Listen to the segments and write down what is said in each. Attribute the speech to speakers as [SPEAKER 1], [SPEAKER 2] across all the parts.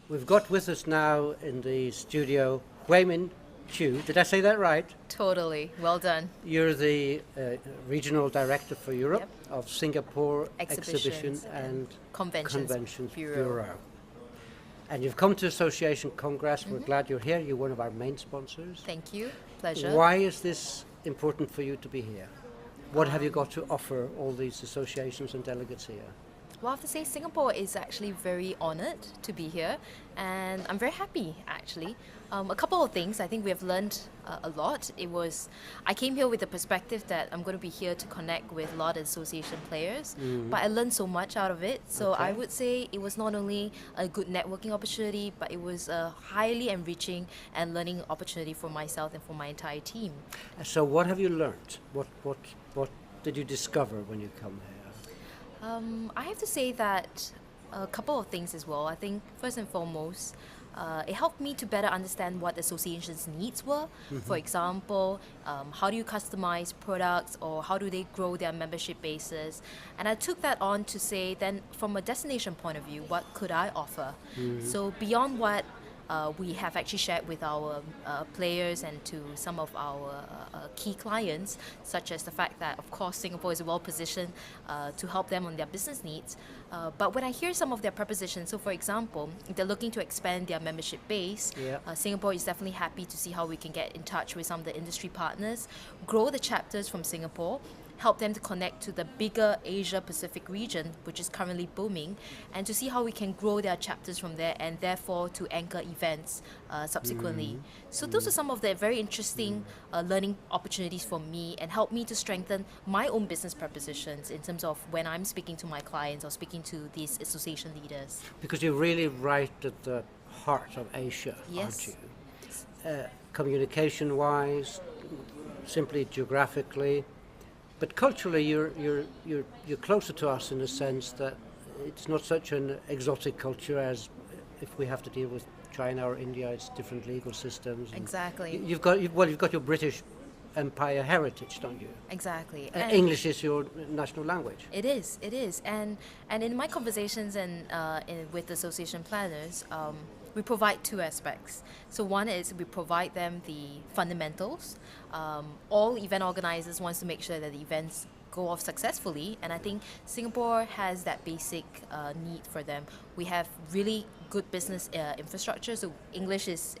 [SPEAKER 1] We've got with us now in the studio Huei Choo. Did I say that right?
[SPEAKER 2] Totally. Well done.
[SPEAKER 1] You're the regional director for Europe
[SPEAKER 2] Yep.
[SPEAKER 1] of Singapore Exhibition
[SPEAKER 2] Exhibitions
[SPEAKER 1] and
[SPEAKER 2] Conventions
[SPEAKER 1] Bureau. And you've come to Association Congress. We're
[SPEAKER 2] Mm-hmm.
[SPEAKER 1] glad you're here. You're one of our main sponsors.
[SPEAKER 2] Thank you. Pleasure.
[SPEAKER 1] Why is this important for you to be here? What have you got to offer all these associations and delegates here?
[SPEAKER 2] Well, I have to say Singapore is actually very honoured to be here, and I'm very happy actually. A couple of things. I think we have learned a lot. I came here with the perspective that I'm going to be here to connect with a lot of association players, but I learned so much out of it. So I would say it was not only a good networking opportunity, but it was a highly enriching and learning opportunity for myself and for my entire team.
[SPEAKER 1] So what have you learned? What did you discover when you come here?
[SPEAKER 2] I have to say that a couple of things as well. I think first and foremost, it helped me to better understand what the association's needs were. For example, how do you customize products, or how do they grow their membership bases? And I took that on to say, then from a destination point of view, what could I offer? So beyond what we have actually shared with our players and to some of our key clients, such as the fact that, of course, Singapore is well positioned to help them on their business needs. But when I hear some of their propositions, so for example, if they're looking to expand their membership base, Singapore is definitely happy to see how we can get in touch with some of the industry partners, grow the chapters from Singapore, help them to connect to the bigger Asia Pacific region, which is currently booming, and to see how we can grow their chapters from there, and therefore to anchor events subsequently. So those are some of the very interesting learning opportunities for me, and help me to strengthen my own business propositions in terms of when I'm speaking to my clients or speaking to these association leaders.
[SPEAKER 1] Because you're really right at the heart of Asia,
[SPEAKER 2] Yes.
[SPEAKER 1] aren't you? Communication-wise, simply geographically. But culturally, you're closer to us in the sense that it's not such an exotic culture as if we have to deal with China or India. It's different legal systems.
[SPEAKER 2] Exactly.
[SPEAKER 1] You've got your British Empire heritage, don't you?
[SPEAKER 2] Exactly.
[SPEAKER 1] English is your national language.
[SPEAKER 2] It is, and in my conversations with association planners, we provide two aspects. So one is we provide them the fundamentals. All event organizers wants to make sure that the events go off successfully, and I think Singapore has that basic need for them. We have really good business infrastructure. So English is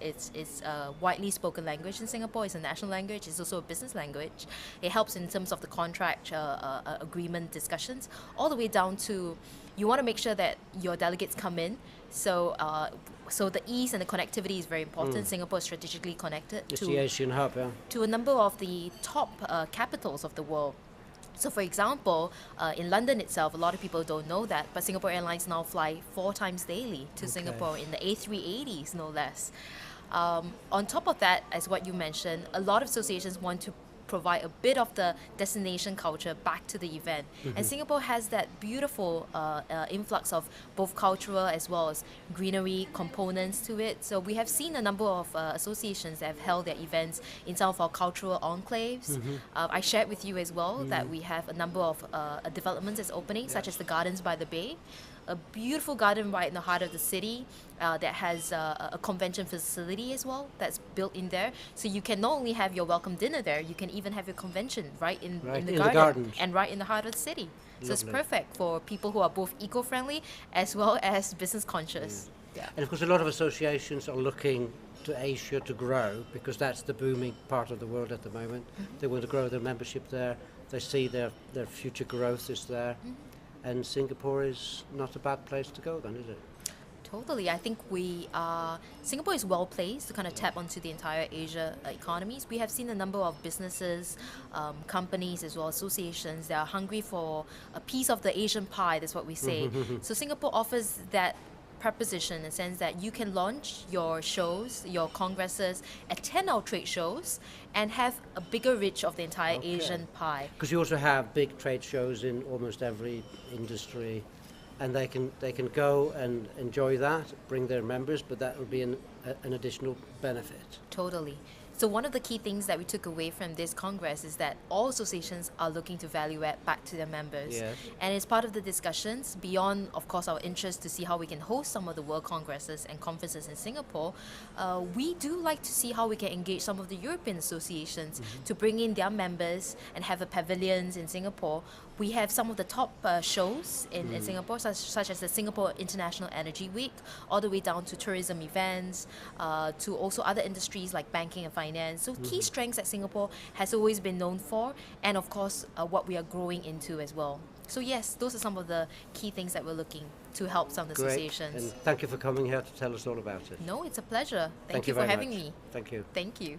[SPEAKER 2] a widely spoken language in Singapore. It's a national language. It's also a business language. It helps in terms of the contract agreement discussions, all the way down to you want to make sure that your delegates come in. So the ease and the connectivity is very important. Singapore is strategically connected
[SPEAKER 1] It's the Asian hub, yeah.
[SPEAKER 2] to a number of the top capitals of the world. So for example, in London itself, a lot of people don't know that, but Singapore Airlines now fly 4 times daily to Singapore in the A380s, no less. On top of that, as what you mentioned, a lot of associations want to provide a bit of the destination culture back to the event. And Singapore has that beautiful influx of both cultural as well as greenery components to it. So we have seen a number of associations that have held their events in some of our cultural enclaves. I shared with you as well that we have a number of developments that's opening, such as the Gardens by the Bay, a beautiful garden right in the heart of the city that has a convention facility as well that's built in there. So you can not only have your welcome dinner there, you can even have your convention right in the garden and right in the heart of the city. So it's perfect for people who are both eco-friendly as well as business conscious. Yeah.
[SPEAKER 1] And of course, a lot of associations are looking to Asia to grow, because that's the booming part of the world at the moment. They want to grow their membership there. They see their future growth is there. And Singapore is not a bad place to go then, is it?
[SPEAKER 2] Totally. I think Singapore is well placed to kind of tap onto the entire Asia economies. We have seen a number of businesses, companies as well, associations that are hungry for a piece of the Asian pie, that's what we say. So Singapore offers that proposition in the sense that you can launch your shows, your congresses, attend our trade shows, and have a bigger reach of the entire Asian pie.
[SPEAKER 1] Because you also have big trade shows in almost every industry, and they can go and enjoy that, bring their members, but that would be an additional benefit.
[SPEAKER 2] Totally. So one of the key things that we took away from this Congress is that all associations are looking to value add back to their members.
[SPEAKER 1] Yes.
[SPEAKER 2] And as part of the discussions, beyond, of course, our interest to see how we can host some of the World Congresses and conferences in Singapore, we do like to see how we can engage some of the European associations to bring in their members and have a pavilions in Singapore. We have some of the top shows in Singapore, such as the Singapore International Energy Week, all the way down to tourism events, to also other industries like banking and finance. So key strengths that Singapore has always been known for, and of course what we are growing into as well. So yes, those are some of the key things that we're looking to help some of the
[SPEAKER 1] Great.
[SPEAKER 2] associations.
[SPEAKER 1] And thank you for coming here to tell us all about it.
[SPEAKER 2] No, it's a pleasure. Thank
[SPEAKER 1] Thank
[SPEAKER 2] you
[SPEAKER 1] you
[SPEAKER 2] for
[SPEAKER 1] very
[SPEAKER 2] having
[SPEAKER 1] much.
[SPEAKER 2] me.
[SPEAKER 1] Thank you.
[SPEAKER 2] Thank you.